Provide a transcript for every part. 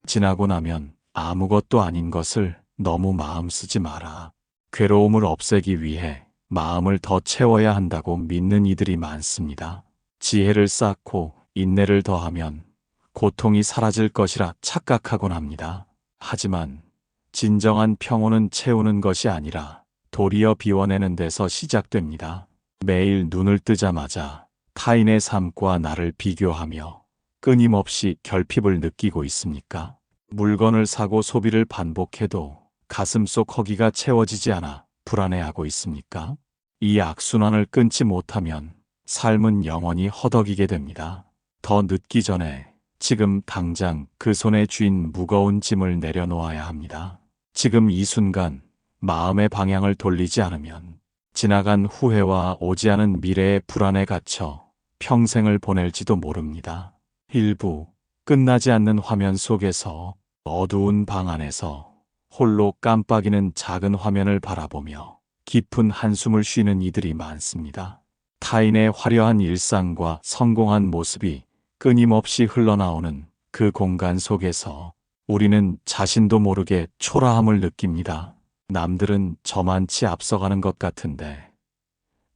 지나고 나면 아무것도 아닌 것을 너무 마음 쓰지 마라. 괴로움을 없애기 위해 마음을 더 채워야 한다고 믿는 이들이 많습니다. 지혜를 쌓고 인내를 더하면 고통이 사라질 것이라 착각하곤 합니다. 하지만 진정한 평온은 채우는 것이 아니라 도리어 비워내는 데서 시작됩니다. 매일 눈을 뜨자마자 타인의 삶과 나를 비교하며 끊임없이 결핍을 느끼고 있습니까? 물건을 사고 소비를 반복해도 가슴속 허기가 채워지지 않아 불안해하고 있습니까? 이 악순환을 끊지 못하면 삶은 영원히 허덕이게 됩니다. 더 늦기 전에 지금 당장 그 손에 쥔 무거운 짐을 내려놓아야 합니다. 지금 이 순간 마음의 방향을 돌리지 않으면 지나간 후회와 오지 않은 미래의 불안에 갇혀 평생을 보낼지도 모릅니다. 일부 끝나지 않는 화면 속에서 어두운 방 안에서 홀로 깜빡이는 작은 화면을 바라보며 깊은 한숨을 쉬는 이들이 많습니다. 타인의 화려한 일상과 성공한 모습이 끊임없이 흘러나오는 그 공간 속에서 우리는 자신도 모르게 초라함을 느낍니다. 남들은 저만치 앞서가는 것 같은데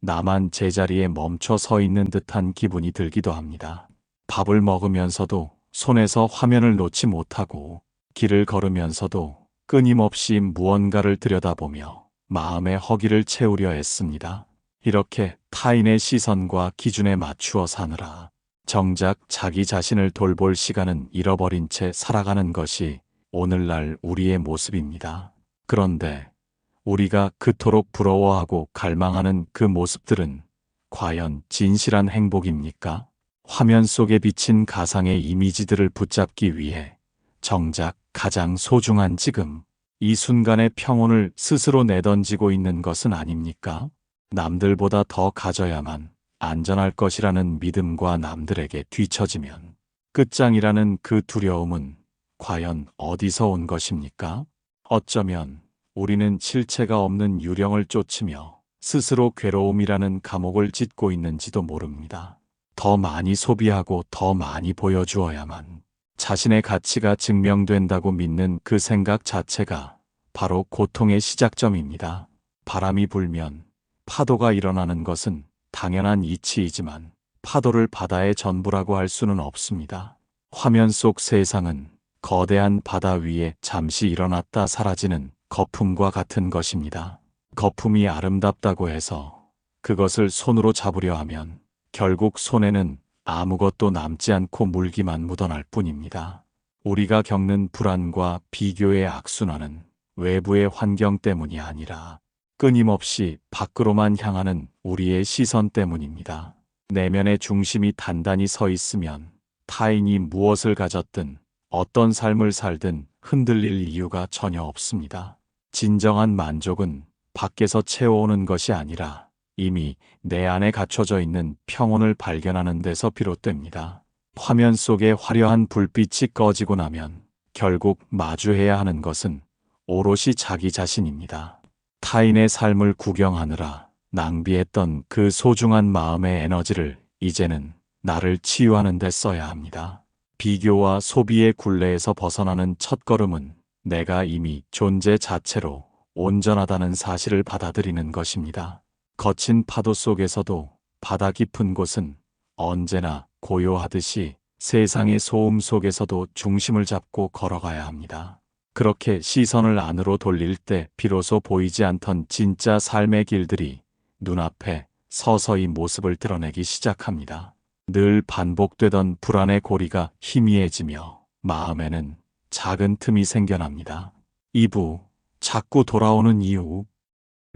나만 제자리에 멈춰 서 있는 듯한 기분이 들기도 합니다. 밥을 먹으면서도 손에서 화면을 놓지 못하고 길을 걸으면서도 끊임없이 무언가를 들여다보며 마음의 허기를 채우려 애씁니다. 이렇게 타인의 시선과 기준에 맞추어 사느라 정작 자기 자신을 돌볼 시간은 잃어버린 채 살아가는 것이 오늘날 우리의 모습입니다. 그런데 우리가 그토록 부러워하고 갈망하는 그 모습들은 과연 진실한 행복입니까? 화면 속에 비친 가상의 이미지들을 붙잡기 위해 정작 가장 소중한 지금, 이 순간의 평온을 스스로 내던지고 있는 것은 아닙니까? 남들보다 더 가져야만 안전할 것이라는 믿음과 남들에게 뒤처지면 끝장이라는 그 두려움은 과연 어디서 온 것입니까? 어쩌면 우리는 실체가 없는 유령을 쫓으며 스스로 괴로움이라는 감옥을 짓고 있는지도 모릅니다. 더 많이 소비하고 더 많이 보여주어야만 자신의 가치가 증명된다고 믿는 그 생각 자체가 바로 고통의 시작점입니다. 바람이 불면 파도가 일어나는 것은 당연한 이치이지만 파도를 바다의 전부라고 할 수는 없습니다. 화면 속 세상은 거대한 바다 위에 잠시 일어났다 사라지는 거품과 같은 것입니다. 거품이 아름답다고 해서 그것을 손으로 잡으려 하면 결국 손에는 아무것도 남지 않고 물기만 묻어날 뿐입니다. 우리가 겪는 불안과 비교의 악순환은 외부의 환경 때문이 아니라 끊임없이 밖으로만 향하는 우리의 시선 때문입니다. 내면의 중심이 단단히 서 있으면 타인이 무엇을 가졌든 어떤 삶을 살든 흔들릴 이유가 전혀 없습니다. 진정한 만족은 밖에서 채워오는 것이 아니라 이미 내 안에 갖춰져 있는 평온을 발견하는 데서 비롯됩니다. 화면 속의 화려한 불빛이 꺼지고 나면 결국 마주해야 하는 것은 오롯이 자기 자신입니다. 타인의 삶을 구경하느라 낭비했던 그 소중한 마음의 에너지를 이제는 나를 치유하는 데 써야 합니다. 비교와 소비의 굴레에서 벗어나는 첫걸음은 내가 이미 존재 자체로 온전하다는 사실을 받아들이는 것입니다. 거친 파도 속에서도 바다 깊은 곳은 언제나 고요하듯이 세상의 소음 속에서도 중심을 잡고 걸어가야 합니다. 그렇게 시선을 안으로 돌릴 때 비로소 보이지 않던 진짜 삶의 길들이 눈앞에 서서히 모습을 드러내기 시작합니다. 늘 반복되던 불안의 고리가 희미해지며 마음에는 작은 틈이 생겨납니다. 2부, 자꾸 돌아오는 이유.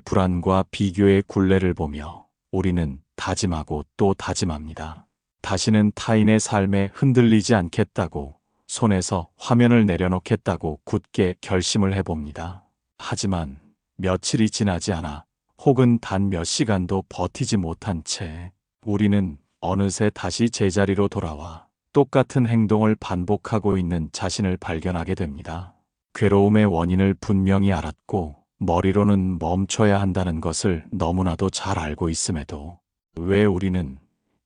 불안과 비교의 굴레를 보며 우리는 다짐하고 또 다짐합니다. 다시는 타인의 삶에 흔들리지 않겠다고, 손에서 화면을 내려놓겠다고 굳게 결심을 해봅니다. 하지만 며칠이 지나지 않아 혹은 단 몇 시간도 버티지 못한 채 우리는 어느새 다시 제자리로 돌아와 똑같은 행동을 반복하고 있는 자신을 발견하게 됩니다. 괴로움의 원인을 분명히 알았고 머리로는 멈춰야 한다는 것을 너무나도 잘 알고 있음에도 왜 우리는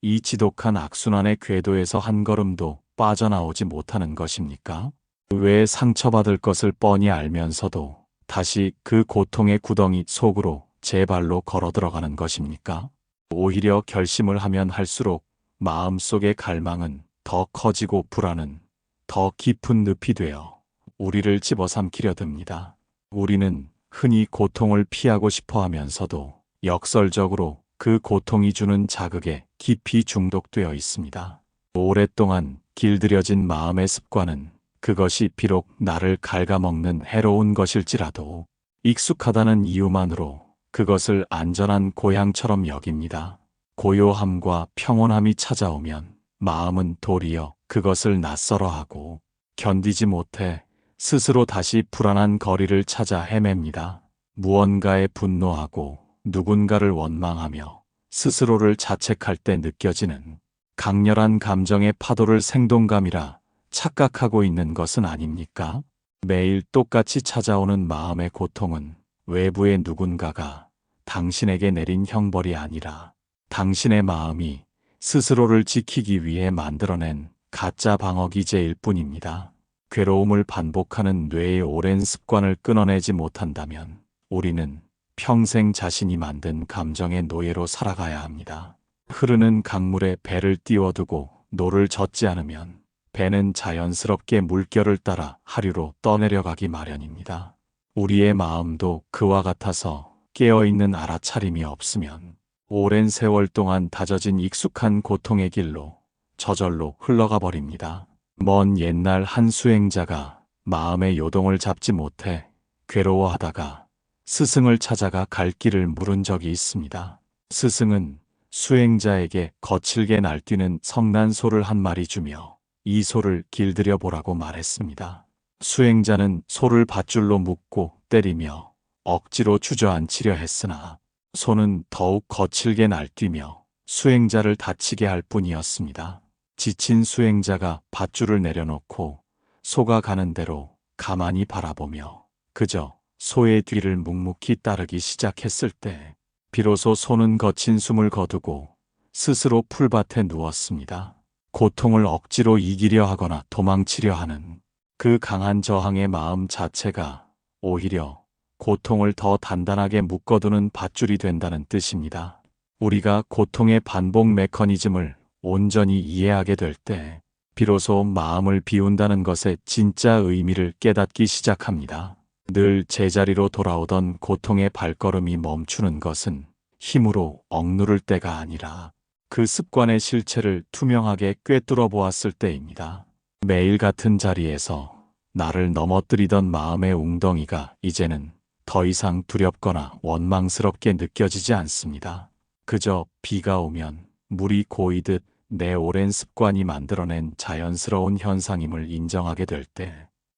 이 지독한 악순환의 궤도에서 한 걸음도 빠져나오지 못하는 것입니까? 왜 상처받을 것을 뻔히 알면서도 다시 그 고통의 구덩이 속으로 제 발로 걸어 들어가는 것입니까? 오히려 결심을 하면 할수록 마음속의 갈망은 더 커지고 불안은 더 깊은 늪이 되어 우리를 집어삼키려 듭니다. 우리는 흔히 고통을 피하고 싶어 하면서도 역설적으로 그 고통이 주는 자극에 깊이 중독되어 있습니다. 오랫동안 길들여진 마음의 습관은 그것이 비록 나를 갉아먹는 해로운 것일지라도 익숙하다는 이유만으로 그것을 안전한 고향처럼 여깁니다. 고요함과 평온함이 찾아오면 마음은 도리어 그것을 낯설어하고 견디지 못해 스스로 다시 불안한 거리를 찾아 헤맵니다. 무언가에 분노하고 누군가를 원망하며 스스로를 자책할 때 느껴지는 강렬한 감정의 파도를 생동감이라 착각하고 있는 것은 아닙니까? 매일 똑같이 찾아오는 마음의 고통은 외부의 누군가가 당신에게 내린 형벌이 아니라 당신의 마음이 스스로를 지키기 위해 만들어낸 가짜 방어 기제일 뿐입니다. 괴로움을 반복하는 뇌의 오랜 습관을 끊어내지 못한다면 우리는 평생 자신이 만든 감정의 노예로 살아가야 합니다. 흐르는 강물에 배를 띄워두고 노를 젓지 않으면 배는 자연스럽게 물결을 따라 하류로 떠내려가기 마련입니다. 우리의 마음도 그와 같아서 깨어있는 알아차림이 없으면 오랜 세월 동안 다져진 익숙한 고통의 길로 저절로 흘러가 버립니다. 먼 옛날 한 수행자가 마음의 요동을 잡지 못해 괴로워하다가 스승을 찾아가 갈 길을 물은 적이 있습니다. 스승은 수행자에게 거칠게 날뛰는 성난 소를 한 마리 주며 이 소를 길들여 보라고 말했습니다. 수행자는 소를 밧줄로 묶고 때리며 억지로 주저앉히려 했으나 소는 더욱 거칠게 날뛰며 수행자를 다치게 할 뿐이었습니다. 지친 수행자가 밧줄을 내려놓고 소가 가는 대로 가만히 바라보며 그저 소의 뒤를 묵묵히 따르기 시작했을 때 비로소 소는 거친 숨을 거두고 스스로 풀밭에 누웠습니다. 고통을 억지로 이기려 하거나 도망치려 하는 그 강한 저항의 마음 자체가 오히려 고통을 더 단단하게 묶어두는 밧줄이 된다는 뜻입니다. 우리가 고통의 반복 메커니즘을 온전히 이해하게 될 때 비로소 마음을 비운다는 것의 진짜 의미를 깨닫기 시작합니다. 늘 제자리로 돌아오던 고통의 발걸음이 멈추는 것은 힘으로 억누를 때가 아니라 그 습관의 실체를 투명하게 꿰뚫어 보았을 때입니다. 매일 같은 자리에서 나를 넘어뜨리던 마음의 웅덩이가 이제는 더 이상 두렵거나 원망스럽게 느껴지지 않습니다. 그저 비가 오면 물이 고이듯 내 오랜 습관이 만들어낸 자연스러운 현상임을 인정하게 될 때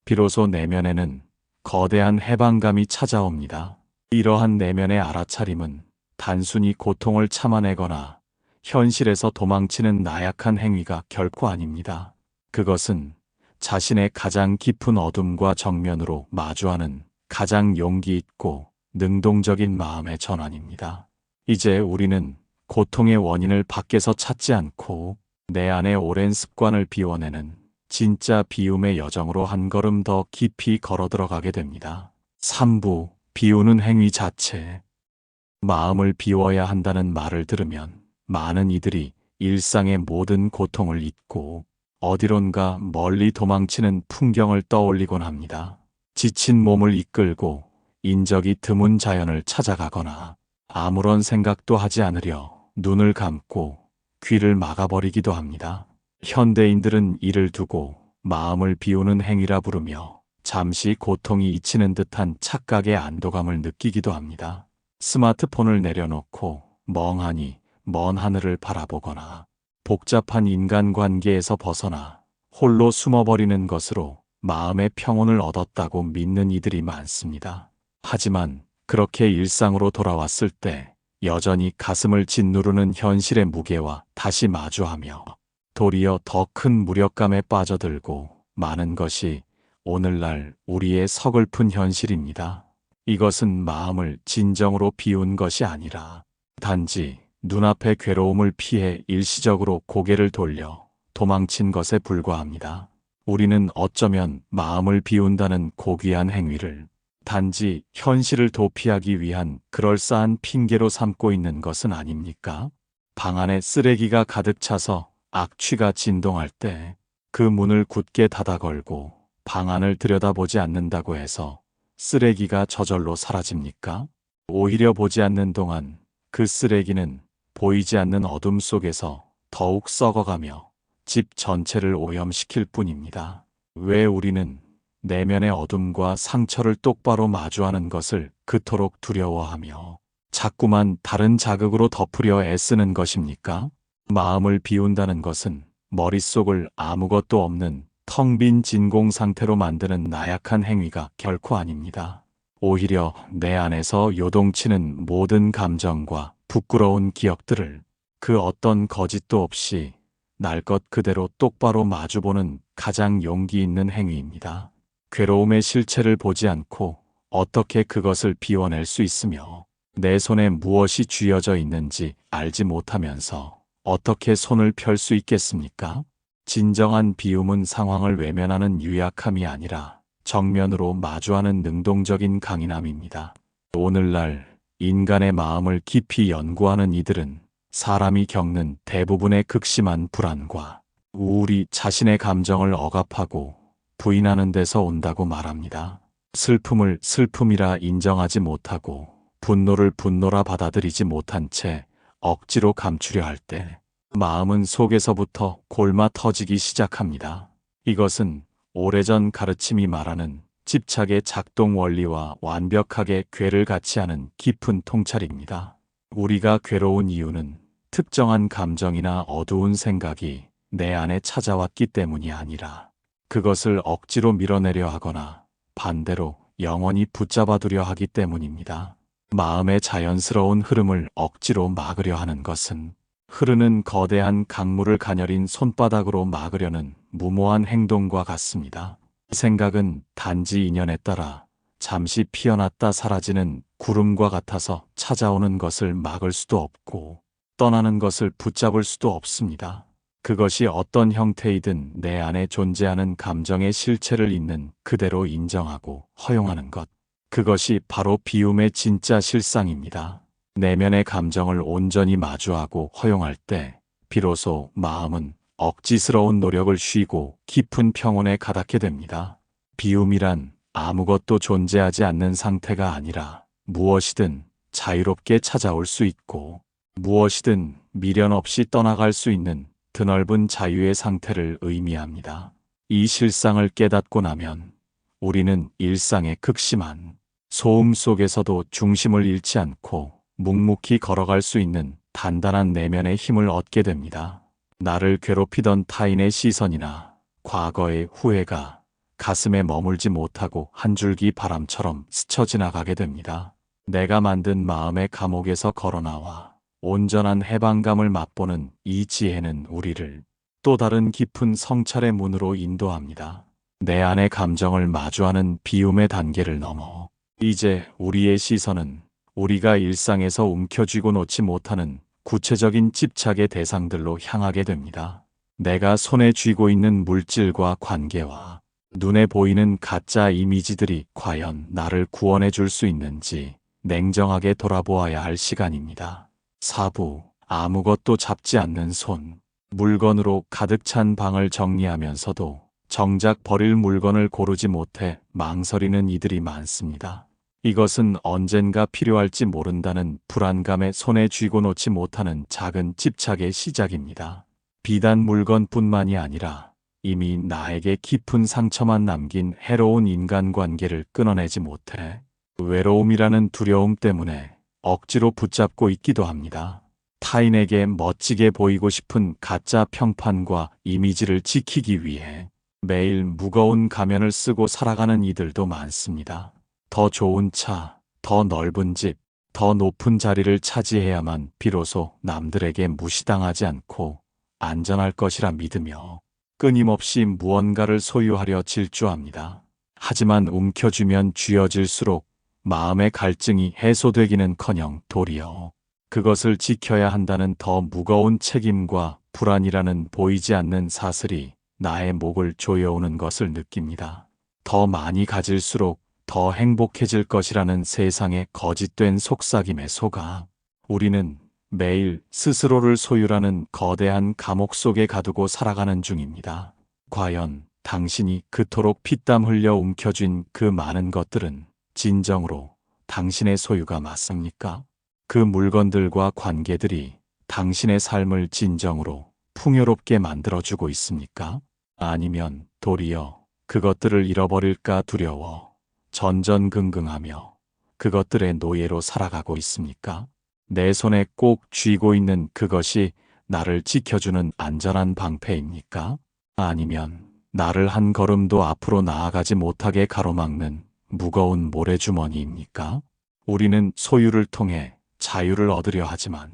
비로소 내면에는 거대한 해방감이 찾아옵니다. 이러한 내면의 알아차림은 단순히 고통을 참아내거나 현실에서 도망치는 나약한 행위가 결코 아닙니다. 그것은 자신의 가장 깊은 어둠과 정면으로 마주하는 가장 용기 있고 능동적인 마음의 전환입니다. 이제 우리는 고통의 원인을 밖에서 찾지 않고 내 안의 오랜 습관을 비워내는 진짜 비움의 여정으로 한 걸음 더 깊이 걸어 들어가게 됩니다. 3부 비우는 행위 자체. 마음을 비워야 한다는 말을 들으면 많은 이들이 일상의 모든 고통을 잊고 어디론가 멀리 도망치는 풍경을 떠올리곤 합니다. 지친 몸을 이끌고 인적이 드문 자연을 찾아가거나 아무런 생각도 하지 않으려 눈을 감고 귀를 막아버리기도 합니다. 현대인들은 이를 두고 마음을 비우는 행위라 부르며 잠시 고통이 잊히는 듯한 착각의 안도감을 느끼기도 합니다. 스마트폰을 내려놓고 멍하니 먼 하늘을 바라보거나 복잡한 인간관계에서 벗어나 홀로 숨어버리는 것으로 마음의 평온을 얻었다고 믿는 이들이 많습니다. 하지만 그렇게 일상으로 돌아왔을 때 여전히 가슴을 짓누르는 현실의 무게와 다시 마주하며 도리어 더 큰 무력감에 빠져들고 마는 것이 오늘날 우리의 서글픈 현실입니다. 이것은 마음을 진정으로 비운 것이 아니라 단지 눈앞의 괴로움을 피해 일시적으로 고개를 돌려 도망친 것에 불과합니다. 우리는 어쩌면 마음을 비운다는 고귀한 행위를 단지 현실을 도피하기 위한 그럴싸한 핑계로 삼고 있는 것은 아닙니까? 방 안에 쓰레기가 가득 차서 악취가 진동할 때 그 문을 굳게 닫아 걸고 방 안을 들여다보지 않는다고 해서 쓰레기가 저절로 사라집니까? 오히려 보지 않는 동안 그 쓰레기는 보이지 않는 어둠 속에서 더욱 썩어가며 집 전체를 오염시킬 뿐입니다. 왜 우리는 내면의 어둠과 상처를 똑바로 마주하는 것을 그토록 두려워하며 자꾸만 다른 자극으로 덮으려 애쓰는 것입니까? 마음을 비운다는 것은 머릿속을 아무것도 없는 텅 빈 진공 상태로 만드는 나약한 행위가 결코 아닙니다. 오히려 내 안에서 요동치는 모든 감정과 부끄러운 기억들을 그 어떤 거짓도 없이 날 것 그대로 똑바로 마주보는 가장 용기 있는 행위입니다. 괴로움의 실체를 보지 않고 어떻게 그것을 비워낼 수 있으며 내 손에 무엇이 쥐어져 있는지 알지 못하면서 어떻게 손을 펼 수 있겠습니까? 진정한 비움은 상황을 외면하는 유약함이 아니라 정면으로 마주하는 능동적인 강인함입니다. 오늘날 인간의 마음을 깊이 연구하는 이들은 사람이 겪는 대부분의 극심한 불안과 우울이 자신의 감정을 억압하고 부인하는 데서 온다고 말합니다. 슬픔을 슬픔이라 인정하지 못하고 분노를 분노라 받아들이지 못한 채 억지로 감추려 할 때 마음은 속에서부터 골마 터지기 시작합니다. 이것은 오래전 가르침이 말하는 집착의 작동 원리와 완벽하게 궤를 같이 하는 깊은 통찰입니다. 우리가 괴로운 이유는 특정한 감정이나 어두운 생각이 내 안에 찾아왔기 때문이 아니라 그것을 억지로 밀어내려 하거나 반대로 영원히 붙잡아두려 하기 때문입니다. 마음의 자연스러운 흐름을 억지로 막으려 하는 것은 흐르는 거대한 강물을 가녀린 손바닥으로 막으려는 무모한 행동과 같습니다. 생각은 단지 인연에 따라 잠시 피어났다 사라지는 구름과 같아서 찾아오는 것을 막을 수도 없고 떠나는 것을 붙잡을 수도 없습니다. 그것이 어떤 형태이든 내 안에 존재하는 감정의 실체를 있는 그대로 인정하고 허용하는 것. 그것이 바로 비움의 진짜 실상입니다. 내면의 감정을 온전히 마주하고 허용할 때 비로소 마음은 억지스러운 노력을 쉬고 깊은 평온에 가닿게 됩니다. 비움이란 아무것도 존재하지 않는 상태가 아니라 무엇이든 자유롭게 찾아올 수 있고 무엇이든 미련 없이 떠나갈 수 있는 드넓은 자유의 상태를 의미합니다. 이 실상을 깨닫고 나면 우리는 일상의 극심한 소음 속에서도 중심을 잃지 않고 묵묵히 걸어갈 수 있는 단단한 내면의 힘을 얻게 됩니다. 나를 괴롭히던 타인의 시선이나 과거의 후회가 가슴에 머물지 못하고 한 줄기 바람처럼 스쳐 지나가게 됩니다. 내가 만든 마음의 감옥에서 걸어나와 온전한 해방감을 맛보는 이 지혜는 우리를 또 다른 깊은 성찰의 문으로 인도합니다. 내 안의 감정을 마주하는 비움의 단계를 넘어 이제 우리의 시선은 우리가 일상에서 움켜쥐고 놓지 못하는 구체적인 집착의 대상들로 향하게 됩니다. 내가 손에 쥐고 있는 물질과 관계와 눈에 보이는 가짜 이미지들이 과연 나를 구원해 줄 수 있는지 냉정하게 돌아보아야 할 시간입니다. 4부 아무것도 잡지 않는 손. 물건으로 가득 찬 방을 정리하면서도 정작 버릴 물건을 고르지 못해 망설이는 이들이 많습니다. 이것은 언젠가 필요할지 모른다는 불안감에 손에 쥐고 놓지 못하는 작은 집착의 시작입니다. 비단 물건뿐만이 아니라 이미 나에게 깊은 상처만 남긴 해로운 인간관계를 끊어내지 못해 외로움이라는 두려움 때문에 억지로 붙잡고 있기도 합니다. 타인에게 멋지게 보이고 싶은 가짜 평판과 이미지를 지키기 위해 매일 무거운 가면을 쓰고 살아가는 이들도 많습니다. 더 좋은 차, 더 넓은 집, 더 높은 자리를 차지해야만 비로소 남들에게 무시당하지 않고 안전할 것이라 믿으며 끊임없이 무언가를 소유하려 질주합니다. 하지만 움켜쥐면 쥐어질수록 마음의 갈증이 해소되기는커녕 도리어 그것을 지켜야 한다는 더 무거운 책임과 불안이라는 보이지 않는 사슬이 나의 목을 조여오는 것을 느낍니다. 더 많이 가질수록 더 행복해질 것이라는 세상의 거짓된 속삭임에 속아 우리는 매일 스스로를 소유라는 거대한 감옥 속에 가두고 살아가는 중입니다. 과연 당신이 그토록 피땀 흘려 움켜쥔 그 많은 것들은 진정으로 당신의 소유가 맞습니까? 그 물건들과 관계들이 당신의 삶을 진정으로 풍요롭게 만들어주고 있습니까? 아니면 도리어 그것들을 잃어버릴까 두려워 전전긍긍하며 그것들의 노예로 살아가고 있습니까? 내 손에 꼭 쥐고 있는 그것이 나를 지켜주는 안전한 방패입니까? 아니면 나를 한 걸음도 앞으로 나아가지 못하게 가로막는 무거운 모래주머니입니까? 우리는 소유를 통해 자유를 얻으려 하지만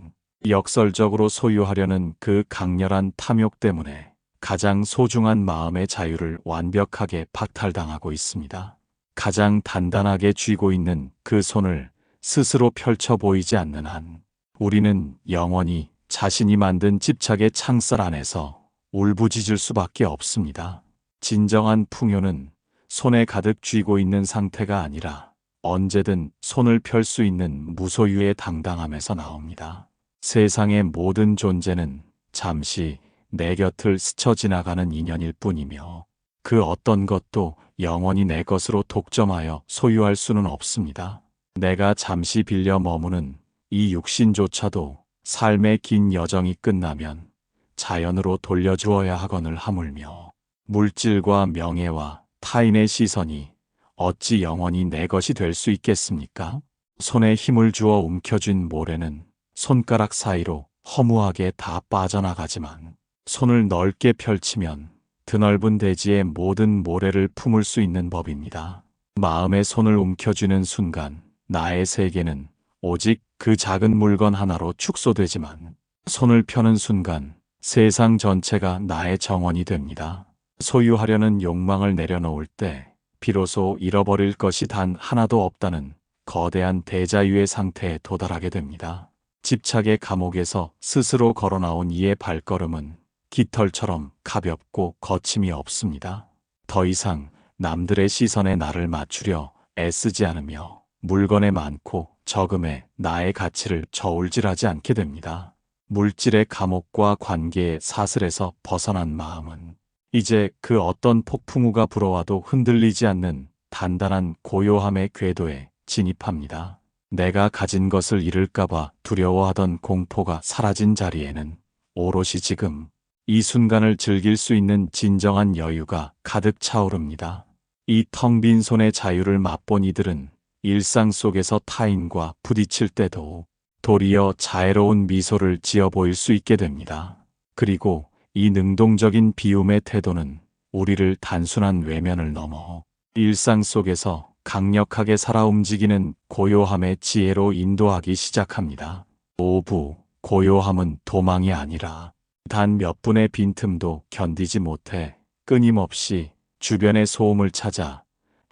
역설적으로 소유하려는 그 강렬한 탐욕 때문에 가장 소중한 마음의 자유를 완벽하게 박탈당하고 있습니다. 가장 단단하게 쥐고 있는 그 손을 스스로 펼쳐 보이지 않는 한 우리는 영원히 자신이 만든 집착의 창살 안에서 울부짖을 수밖에 없습니다. 진정한 풍요는 손에 가득 쥐고 있는 상태가 아니라 언제든 손을 펼 수 있는 무소유의 당당함에서 나옵니다. 세상의 모든 존재는 잠시 내 곁을 스쳐 지나가는 인연일 뿐이며 그 어떤 것도 영원히 내 것으로 독점하여 소유할 수는 없습니다. 내가 잠시 빌려 머무는 이 육신조차도 삶의 긴 여정이 끝나면 자연으로 돌려주어야 하거늘 하물며 물질과 명예와 타인의 시선이 어찌 영원히 내 것이 될 수 있겠습니까? 손에 힘을 주어 움켜쥔 모래는 손가락 사이로 허무하게 다 빠져나가지만 손을 넓게 펼치면 드넓은 대지의 모든 모래를 품을 수 있는 법입니다. 마음의 손을 움켜쥐는 순간 나의 세계는 오직 그 작은 물건 하나로 축소되지만 손을 펴는 순간 세상 전체가 나의 정원이 됩니다. 소유하려는 욕망을 내려놓을 때 비로소 잃어버릴 것이 단 하나도 없다는 거대한 대자유의 상태에 도달하게 됩니다. 집착의 감옥에서 스스로 걸어나온 이의 발걸음은 깃털처럼 가볍고 거침이 없습니다. 더 이상 남들의 시선에 나를 맞추려 애쓰지 않으며 물건에 많고 적음에 나의 가치를 저울질하지 않게 됩니다. 물질의 감옥과 관계의 사슬에서 벗어난 마음은 이제 그 어떤 폭풍우가 불어와도 흔들리지 않는 단단한 고요함의 궤도에 진입합니다. 내가 가진 것을 잃을까봐 두려워하던 공포가 사라진 자리에는 오롯이 지금 이 순간을 즐길 수 있는 진정한 여유가 가득 차오릅니다. 이 텅 빈 손의 자유를 맛본 이들은 일상 속에서 타인과 부딪힐 때도 도리어 자애로운 미소를 지어 보일 수 있게 됩니다. 그리고 이 능동적인 비움의 태도는 우리를 단순한 외면을 넘어 일상 속에서 강력하게 살아 움직이는 고요함의 지혜로 인도하기 시작합니다. 오부, 고요함은 도망이 아니라 단 몇 분의 빈틈도 견디지 못해 끊임없이 주변의 소음을 찾아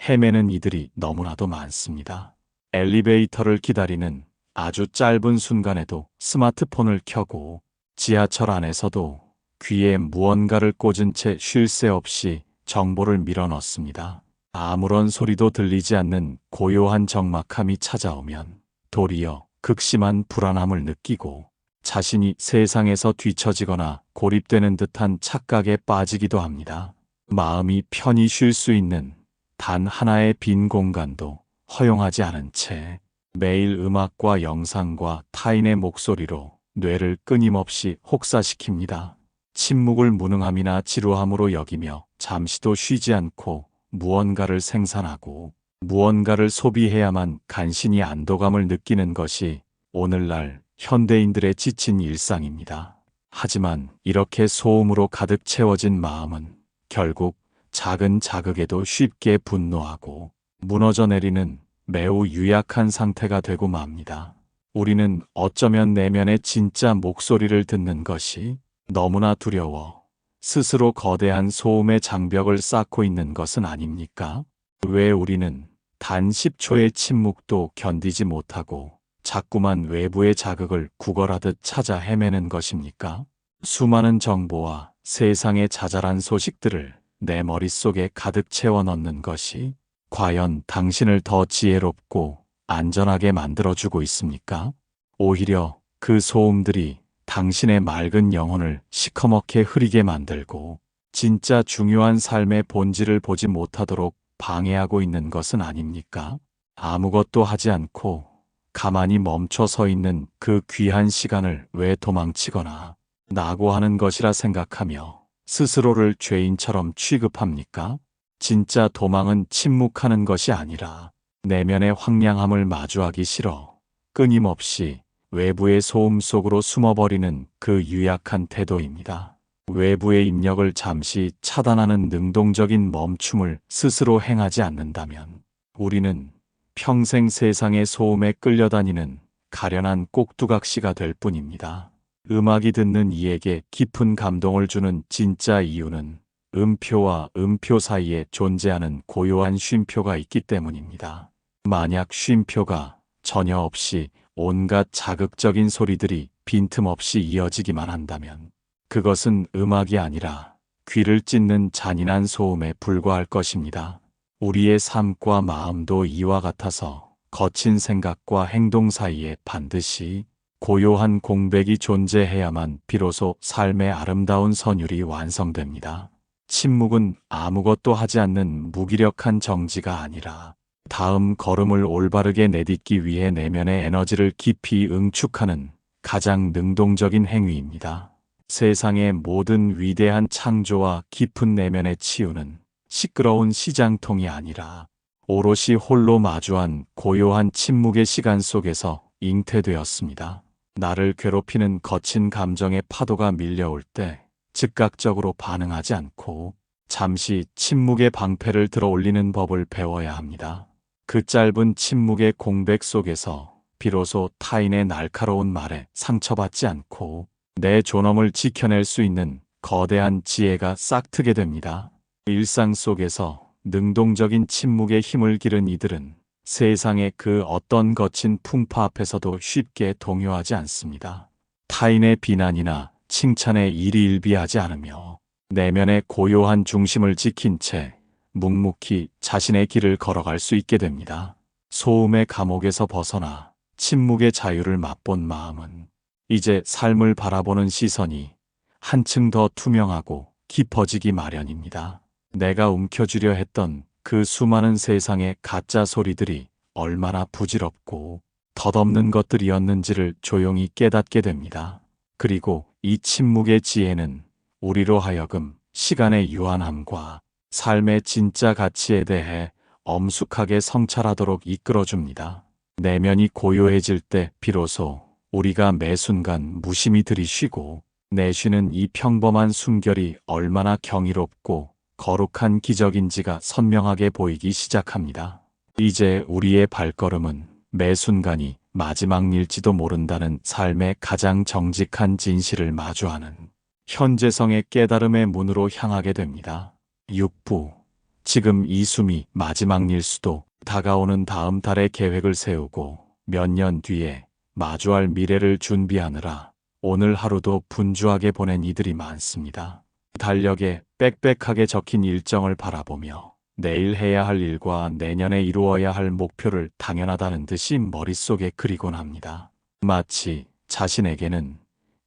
헤매는 이들이 너무나도 많습니다. 엘리베이터를 기다리는 아주 짧은 순간에도 스마트폰을 켜고 지하철 안에서도 귀에 무언가를 꽂은 채 쉴 새 없이 정보를 밀어넣습니다. 아무런 소리도 들리지 않는 고요한 적막함이 찾아오면 도리어 극심한 불안함을 느끼고 자신이 세상에서 뒤처지거나 고립되는 듯한 착각에 빠지기도 합니다. 마음이 편히 쉴 수 있는 단 하나의 빈 공간도 허용하지 않은 채 매일 음악과 영상과 타인의 목소리로 뇌를 끊임없이 혹사시킵니다. 침묵을 무능함이나 지루함으로 여기며 잠시도 쉬지 않고 무언가를 생산하고 무언가를 소비해야만 간신히 안도감을 느끼는 것이 오늘날 현대인들의 지친 일상입니다. 하지만 이렇게 소음으로 가득 채워진 마음은 결국 작은 자극에도 쉽게 분노하고 무너져 내리는 매우 유약한 상태가 되고 맙니다. 우리는 어쩌면 내면의 진짜 목소리를 듣는 것이 너무나 두려워 스스로 거대한 소음의 장벽을 쌓고 있는 것은 아닙니까? 왜 우리는 단 10초의 침묵도 견디지 못하고 자꾸만 외부의 자극을 구걸하듯 찾아 헤매는 것입니까? 수많은 정보와 세상의 자잘한 소식들을 내 머릿속에 가득 채워 넣는 것이 과연 당신을 더 지혜롭고 안전하게 만들어주고 있습니까? 오히려 그 소음들이 당신의 맑은 영혼을 시커멓게 흐리게 만들고 진짜 중요한 삶의 본질을 보지 못하도록 방해하고 있는 것은 아닙니까? 아무것도 하지 않고 가만히 멈춰 서 있는 그 귀한 시간을 왜 도망치거나 낙오하는 것이라 생각하며 스스로를 죄인처럼 취급합니까? 진짜 도망은 침묵하는 것이 아니라 내면의 황량함을 마주하기 싫어 끊임없이 외부의 소음 속으로 숨어버리는 그 유약한 태도입니다. 외부의 입력을 잠시 차단하는 능동적인 멈춤을 스스로 행하지 않는다면 우리는 평생 세상의 소음에 끌려다니는 가련한 꼭두각시가 될 뿐입니다. 음악이 듣는 이에게 깊은 감동을 주는 진짜 이유는 음표와 음표 사이에 존재하는 고요한 쉼표가 있기 때문입니다. 만약 쉼표가 전혀 없이 온갖 자극적인 소리들이 빈틈없이 이어지기만 한다면 그것은 음악이 아니라 귀를 찢는 잔인한 소음에 불과할 것입니다. 우리의 삶과 마음도 이와 같아서 거친 생각과 행동 사이에 반드시 고요한 공백이 존재해야만 비로소 삶의 아름다운 선율이 완성됩니다. 침묵은 아무것도 하지 않는 무기력한 정지가 아니라 다음 걸음을 올바르게 내딛기 위해 내면의 에너지를 깊이 응축하는 가장 능동적인 행위입니다. 세상의 모든 위대한 창조와 깊은 내면의 치유는 시끄러운 시장통이 아니라 오롯이 홀로 마주한 고요한 침묵의 시간 속에서 잉태되었습니다. 나를 괴롭히는 거친 감정의 파도가 밀려올 때 즉각적으로 반응하지 않고 잠시 침묵의 방패를 들어 올리는 법을 배워야 합니다. 그 짧은 침묵의 공백 속에서 비로소 타인의 날카로운 말에 상처받지 않고 내 존엄을 지켜낼 수 있는 거대한 지혜가 싹트게 됩니다. 일상 속에서 능동적인 침묵에 힘을 기른 이들은 세상의 그 어떤 거친 풍파 앞에서도 쉽게 동요하지 않습니다. 타인의 비난이나 칭찬에 일희일비하지 않으며 내면의 고요한 중심을 지킨 채 묵묵히 자신의 길을 걸어갈 수 있게 됩니다. 소음의 감옥에서 벗어나 침묵의 자유를 맛본 마음은 이제 삶을 바라보는 시선이 한층 더 투명하고 깊어지기 마련입니다. 내가 움켜쥐려 했던 그 수많은 세상의 가짜 소리들이 얼마나 부질없고 덧없는 것들이었는지를 조용히 깨닫게 됩니다. 그리고 이 침묵의 지혜는 우리로 하여금 시간의 유한함과 삶의 진짜 가치에 대해 엄숙하게 성찰하도록 이끌어줍니다. 내면이 고요해질 때 비로소 우리가 매 순간 무심히 들이쉬고 내쉬는 이 평범한 숨결이 얼마나 경이롭고 거룩한 기적인지가 선명하게 보이기 시작합니다. 이제 우리의 발걸음은 매 순간이 마지막일지도 모른다는 삶의 가장 정직한 진실을 마주하는 현재성의 깨달음의 문으로 향하게 됩니다. 6부. 지금 이 숨이 마지막일 수도 다가오는 다음 달의 계획을 세우고 몇 년 뒤에 마주할 미래를 준비하느라 오늘 하루도 분주하게 보낸 이들이 많습니다. 달력에 빽빽하게 적힌 일정을 바라보며 내일 해야 할 일과 내년에 이루어야 할 목표를 당연하다는 듯이 머릿속에 그리곤 합니다. 마치 자신에게는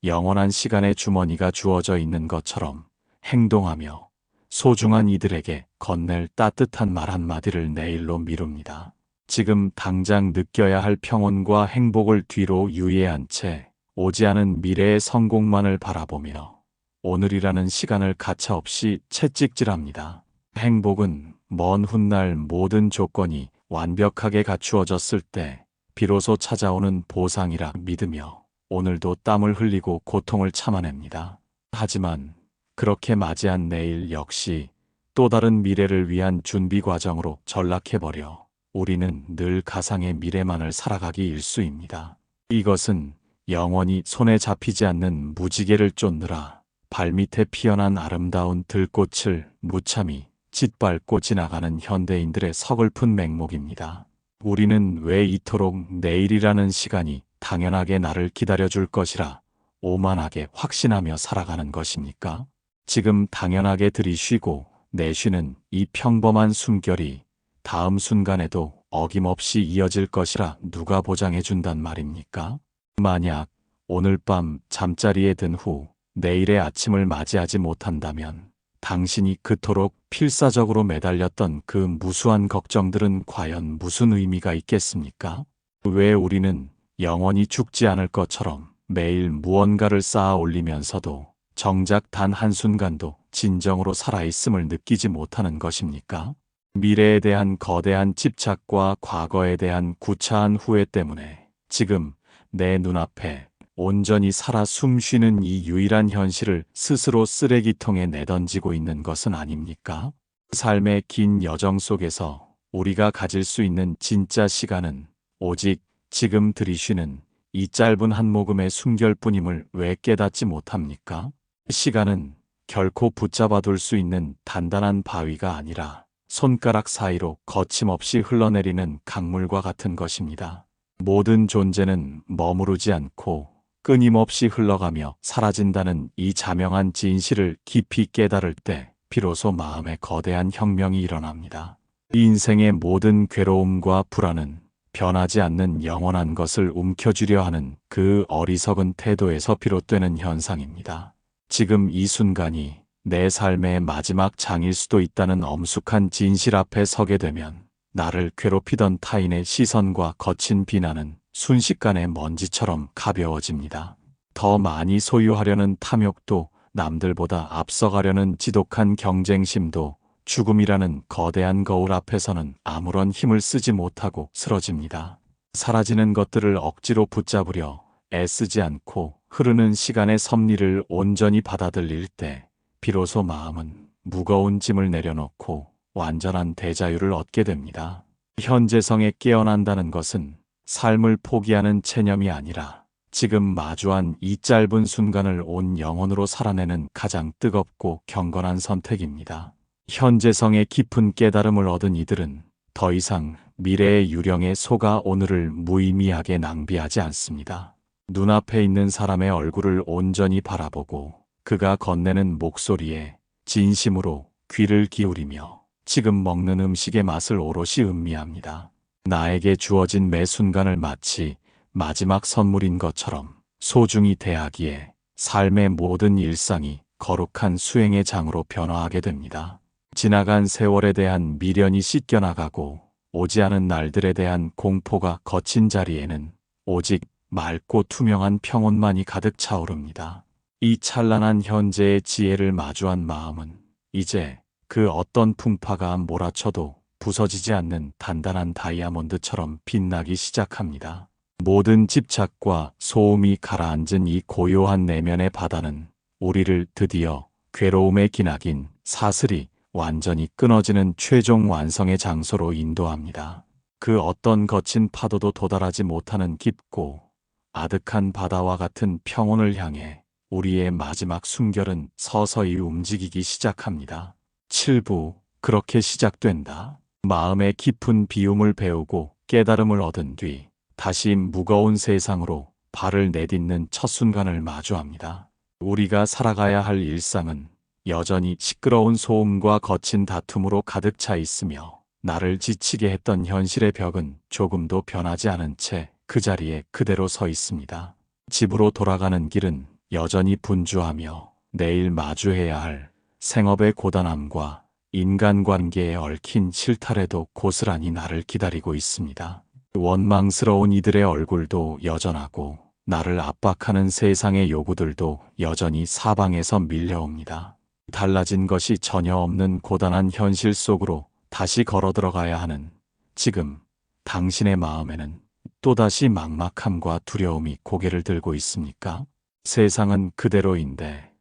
영원한 시간의 주머니가 주어져 있는 것처럼 행동하며 소중한 이들에게 건넬 따뜻한 말 한마디를 내일로 미룹니다. 지금 당장 느껴야 할 평온과 행복을 뒤로 유예한 채 오지 않은 미래의 성공만을 바라보며 오늘이라는 시간을 가차없이 채찍질합니다. 행복은 먼 훗날 모든 조건이 완벽하게 갖추어졌을 때 비로소 찾아오는 보상이라 믿으며 오늘도 땀을 흘리고 고통을 참아냅니다. 하지만 그렇게 맞이한 내일 역시 또 다른 미래를 위한 준비 과정으로 전락해버려 우리는 늘 가상의 미래만을 살아가기 일쑤입니다. 이것은 영원히 손에 잡히지 않는 무지개를 쫓느라 발밑에 피어난 아름다운 들꽃을 무참히 짓밟고 지나가는 현대인들의 서글픈 맹목입니다. 우리는 왜 이토록 내일이라는 시간이 당연하게 나를 기다려줄 것이라 오만하게 확신하며 살아가는 것입니까? 지금 당연하게 들이쉬고 내쉬는 이 평범한 숨결이 다음 순간에도 어김없이 이어질 것이라 누가 보장해 준단 말입니까? 만약 오늘 밤 잠자리에 든 후 내일의 아침을 맞이하지 못한다면 당신이 그토록 필사적으로 매달렸던 그 무수한 걱정들은 과연 무슨 의미가 있겠습니까? 왜 우리는 영원히 죽지 않을 것처럼 매일 무언가를 쌓아 올리면서도 정작 단 한순간도 진정으로 살아있음을 느끼지 못하는 것입니까? 미래에 대한 거대한 집착과 과거에 대한 구차한 후회 때문에 지금 내 눈앞에 온전히 살아 숨쉬는 이 유일한 현실을 스스로 쓰레기통에 내던지고 있는 것은 아닙니까? 삶의 긴 여정 속에서 우리가 가질 수 있는 진짜 시간은 오직 지금 들이쉬는 이 짧은 한 모금의 숨결뿐임을 왜 깨닫지 못합니까? 시간은 결코 붙잡아둘 수 있는 단단한 바위가 아니라 손가락 사이로 거침없이 흘러내리는 강물과 같은 것입니다. 모든 존재는 머무르지 않고 끊임없이 흘러가며 사라진다는 이 자명한 진실을 깊이 깨달을 때 비로소 마음에 거대한 혁명이 일어납니다. 인생의 모든 괴로움과 불안은 변하지 않는 영원한 것을 움켜쥐려 하는 그 어리석은 태도에서 비롯되는 현상입니다. 지금 이 순간이 내 삶의 마지막 장일 수도 있다는 엄숙한 진실 앞에 서게 되면 나를 괴롭히던 타인의 시선과 거친 비난은 순식간에 먼지처럼 가벼워집니다. 더 많이 소유하려는 탐욕도, 남들보다 앞서가려는 지독한 경쟁심도 죽음이라는 거대한 거울 앞에서는 아무런 힘을 쓰지 못하고 쓰러집니다. 사라지는 것들을 억지로 붙잡으려 애쓰지 않고 흐르는 시간의 섭리를 온전히 받아들일 때 비로소 마음은 무거운 짐을 내려놓고 완전한 대자유를 얻게 됩니다. 현재성에 깨어난다는 것은 삶을 포기하는 체념이 아니라 지금 마주한 이 짧은 순간을 온 영혼으로 살아내는 가장 뜨겁고 경건한 선택입니다. 현재성의 깊은 깨달음을 얻은 이들은 더 이상 미래의 유령에 속아 오늘을 무의미하게 낭비하지 않습니다. 눈앞에 있는 사람의 얼굴을 온전히 바라보고 그가 건네는 목소리에 진심으로 귀를 기울이며 지금 먹는 음식의 맛을 오롯이 음미합니다. 나에게 주어진 매 순간을 마치 마지막 선물인 것처럼 소중히 대하기에 삶의 모든 일상이 거룩한 수행의 장으로 변화하게 됩니다. 지나간 세월에 대한 미련이 씻겨나가고 오지 않은 날들에 대한 공포가 거친 자리에는 오직 맑고 투명한 평온만이 가득 차오릅니다. 이 찬란한 현재의 지혜를 마주한 마음은 이제 그 어떤 풍파가 몰아쳐도 부서지지 않는 단단한 다이아몬드처럼 빛나기 시작합니다. 모든 집착과 소음이 가라앉은 이 고요한 내면의 바다는 우리를 드디어 괴로움의 기나긴 사슬이 완전히 끊어지는 최종 완성의 장소로 인도합니다. 그 어떤 거친 파도도 도달하지 못하는 깊고 아득한 바다와 같은 평온을 향해 우리의 마지막 숨결은 서서히 움직이기 시작합니다. 7부 그렇게 시작된다. 마음의 깊은 비움을 배우고 깨달음을 얻은 뒤 다시 무거운 세상으로 발을 내딛는 첫 순간을 마주합니다. 우리가 살아가야 할 일상은 여전히 시끄러운 소음과 거친 다툼으로 가득 차 있으며 나를 지치게 했던 현실의 벽은 조금도 변하지 않은 채 그 자리에 그대로 서 있습니다. 집으로 돌아가는 길은 여전히 분주하며 내일 마주해야 할 생업의 고단함과 인간관계에 얽힌 실타래도 고스란히 나를 기다리고 있습니다. 원망스러운 이들의 얼굴도 여전하고 나를 압박하는 세상의 요구들도 여전히 사방에서 밀려옵니다. 달라진 것이 전혀 없는 고단한 현실 속으로 다시 걸어 들어가야 하는 지금 당신의 마음에는 또다시 막막함과 두려움이 고개를 들고 있습니까? 세상은 그대로인데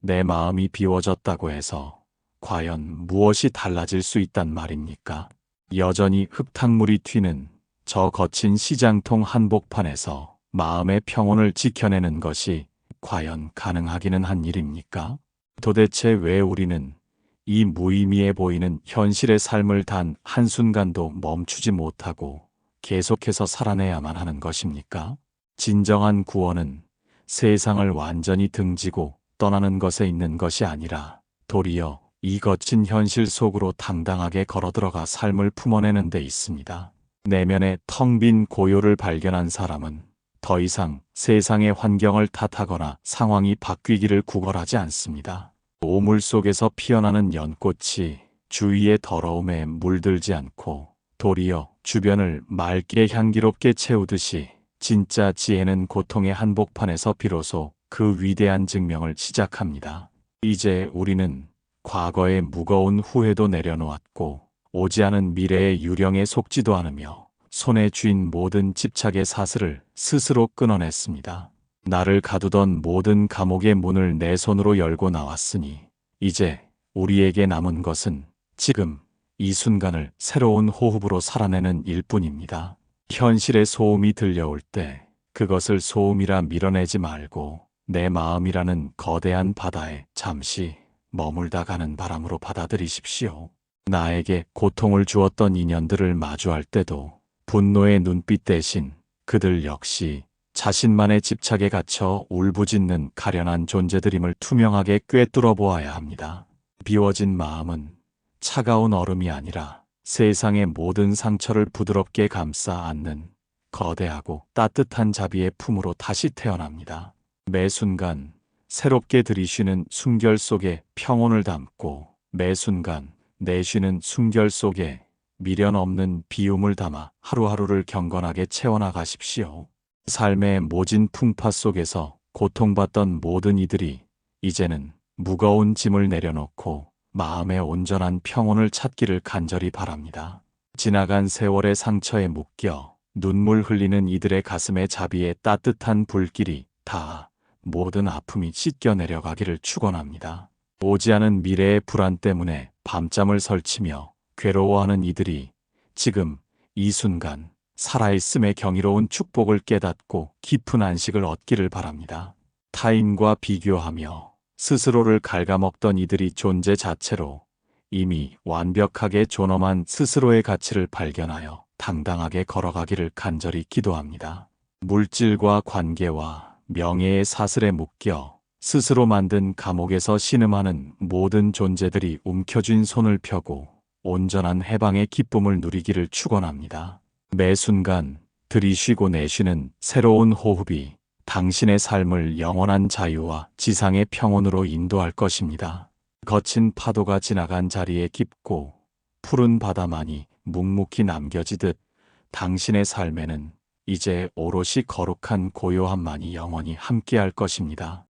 내 마음이 비워졌다고 해서 과연 무엇이 달라질 수 있단 말입니까? 여전히 흙탕물이 튀는 저 거친 시장통 한복판에서 마음의 평온을 지켜내는 것이 과연 가능하기는 한 일입니까? 도대체 왜 우리는 이 무의미해 보이는 현실의 삶을 단 한순간도 멈추지 못하고 계속해서 살아내야만 하는 것입니까? 진정한 구원은 세상을 완전히 등지고 떠나는 것에 있는 것이 아니라 도리어 이 거친 현실 속으로 당당하게 걸어들어가 삶을 품어내는 데 있습니다. 내면의 텅 빈 고요를 발견한 사람은 더 이상 세상의 환경을 탓하거나 상황이 바뀌기를 구걸하지 않습니다. 오물 속에서 피어나는 연꽃이 주위의 더러움에 물들지 않고 도리어 주변을 맑게 향기롭게 채우듯이 진짜 지혜는 고통의 한복판에서 비로소 그 위대한 증명을 시작합니다. 이제 우리는 과거의 무거운 후회도 내려놓았고 오지 않은 미래의 유령에 속지도 않으며 손에 쥔 모든 집착의 사슬을 스스로 끊어냈습니다. 나를 가두던 모든 감옥의 문을 내 손으로 열고 나왔으니 이제 우리에게 남은 것은 지금 이 순간을 새로운 호흡으로 살아내는 일뿐입니다. 현실의 소음이 들려올 때 그것을 소음이라 밀어내지 말고 내 마음이라는 거대한 바다에 잠시 머물다 가는 바람으로 받아들이십시오. 나에게 고통을 주었던 인연들을 마주할 때도 분노의 눈빛 대신 그들 역시 자신만의 집착에 갇혀 울부짖는 가련한 존재들임을 투명하게 꿰뚫어 보아야 합니다. 비워진 마음은 차가운 얼음이 아니라 세상의 모든 상처를 부드럽게 감싸 안는 거대하고 따뜻한 자비의 품으로 다시 태어납니다. 매 순간 새롭게 들이쉬는 숨결 속에 평온을 담고 매 순간 내쉬는 숨결 속에 미련 없는 비움을 담아 하루하루를 경건하게 채워나가십시오. 삶의 모진 풍파 속에서 고통받던 모든 이들이 이제는 무거운 짐을 내려놓고 마음의 온전한 평온을 찾기를 간절히 바랍니다. 지나간 세월의 상처에 묶여 눈물 흘리는 이들의 가슴에 자비의 따뜻한 불길이 다 모든 아픔이 씻겨 내려가기를 축원합니다. 오지 않은 미래의 불안 때문에 밤잠을 설치며 괴로워하는 이들이 지금 이 순간 살아있음의 경이로운 축복을 깨닫고 깊은 안식을 얻기를 바랍니다. 타인과 비교하며 스스로를 갉아먹던 이들이 존재 자체로 이미 완벽하게 존엄한 스스로의 가치를 발견하여 당당하게 걸어가기를 간절히 기도합니다. 물질과 관계와 명예의 사슬에 묶여 스스로 만든 감옥에서 신음하는 모든 존재들이 움켜쥔 손을 펴고 온전한 해방의 기쁨을 누리기를 축원합니다. 매 순간 들이쉬고 내쉬는 새로운 호흡이 당신의 삶을 영원한 자유와 지상의 평온으로 인도할 것입니다. 거친 파도가 지나간 자리에 깊고 푸른 바다만이 묵묵히 남겨지듯 당신의 삶에는 이제 오롯이 거룩한 고요함만이 영원히 함께할 것입니다.